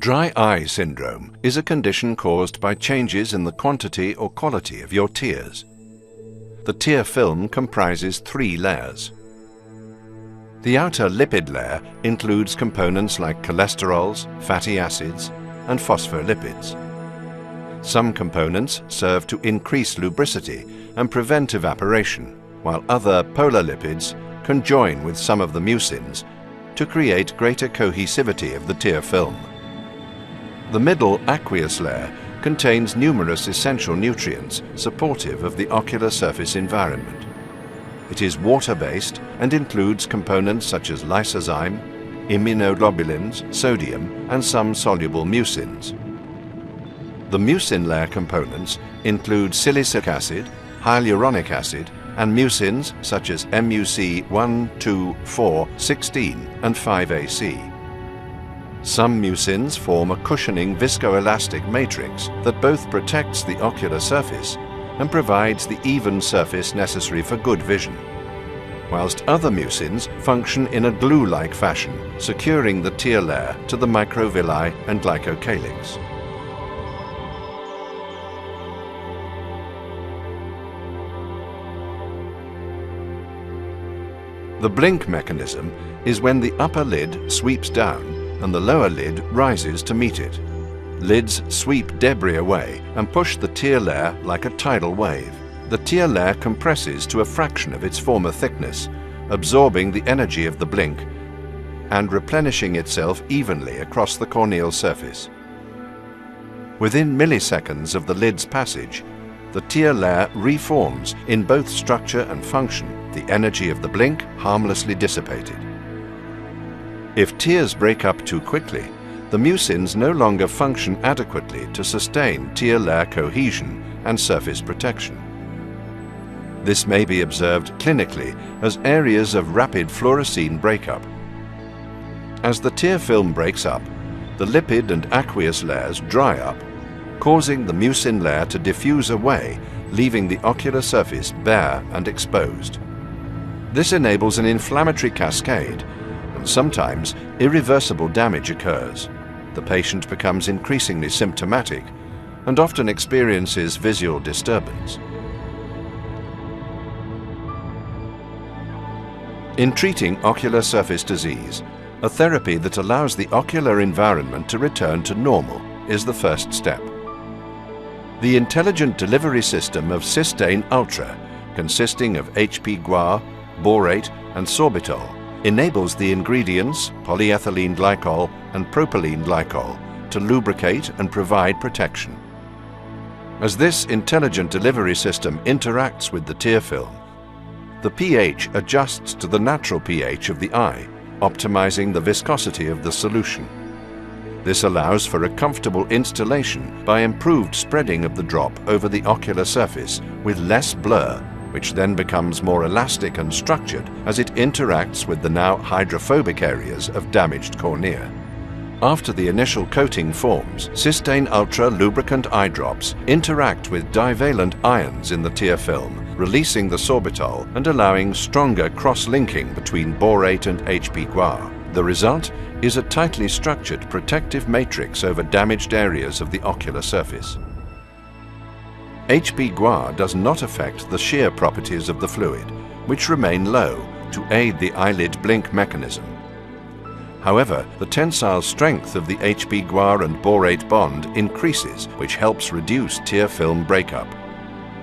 Dry eye syndrome is a condition caused by changes in the quantity or quality of your tears. The tear film comprises 3 layers. The outer lipid layer includes components like cholesterols, fatty acids, and phospholipids. Some components serve to increase lubricity and prevent evaporation, while other polar lipids conjoin with some of the mucins to create greater cohesivity of the tear film. The middle aqueous layer contains numerous essential nutrients supportive of the ocular surface environment. It is water-based and includes components such as lysozyme, immunoglobulins, sodium, and some soluble mucins. The mucin layer components include silicic acid, hyaluronic acid, and mucins such as MUC 1, 2, 4, 16, and 5AC. Some mucins form a cushioning viscoelastic matrix that both protects the ocular surface and provides the even surface necessary for good vision, whilst other mucins function in a glue-like fashion, securing the tear layer to the microvilli and glycocalyx. The blink mechanism is when the upper lid sweeps down and the lower lid rises to meet it. Lids sweep debris away and push the tear layer like a tidal wave. The tear layer compresses to a fraction of its former thickness, absorbing the energy of the blink and replenishing itself evenly across the corneal surface. Within milliseconds of the lid's passage, the tear layer reforms in both structure and function, the energy of the blink harmlessly dissipated. If tears break up too quickly, the mucins no longer function adequately to sustain tear layer cohesion and surface protection. This may be observed clinically as areas of rapid fluorescein breakup. As the tear film breaks up, the lipid and aqueous layers dry up, causing the mucin layer to diffuse away, leaving the ocular surface bare and exposed. This enables an inflammatory cascade, and sometimes irreversible damage occurs. The patient becomes increasingly symptomatic and often experiences visual disturbance. In treating ocular surface disease, a therapy that allows the ocular environment to return to normal is the first step. The intelligent delivery system of Systane Ultra, consisting of HP guar, borate, and sorbitol, enables the ingredients, polyethylene glycol and propylene glycol, to lubricate and provide protection. As this intelligent delivery system interacts with the tear film, the pH adjusts to the natural pH of the eye, optimizing the viscosity of the solution. This allows for a comfortable installation by improved spreading of the drop over the ocular surface with less blur, which then becomes more elastic and structured as it interacts with the now hydrophobic areas of damaged cornea. After the initial coating forms, Systane Ultra lubricant eye drops interact with divalent ions in the tear film, releasing the sorbitol and allowing stronger cross-linking between borate and HP guar. The result is a tightly structured protective matrix over damaged areas of the ocular surface. HP guar does not affect the shear properties of the fluid, which remain low to aid the eyelid blink mechanism. However, the tensile strength of the HP guar and borate bond increases, which helps reduce tear film breakup.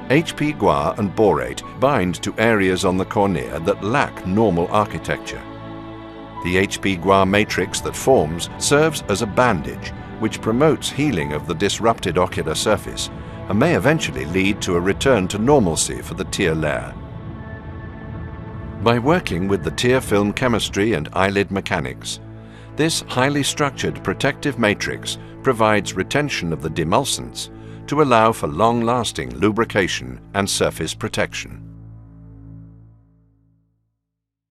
HP guar and borate bind to areas on the cornea that lack normal architecture. The HP guar matrix that forms serves as a bandage, which promotes healing of the disrupted ocular surface and may eventually lead to a return to normalcy for the tear layer. By working with the tear film chemistry and eyelid mechanics, this highly structured protective matrix provides retention of the demulcents to allow for long-lasting lubrication and surface protection.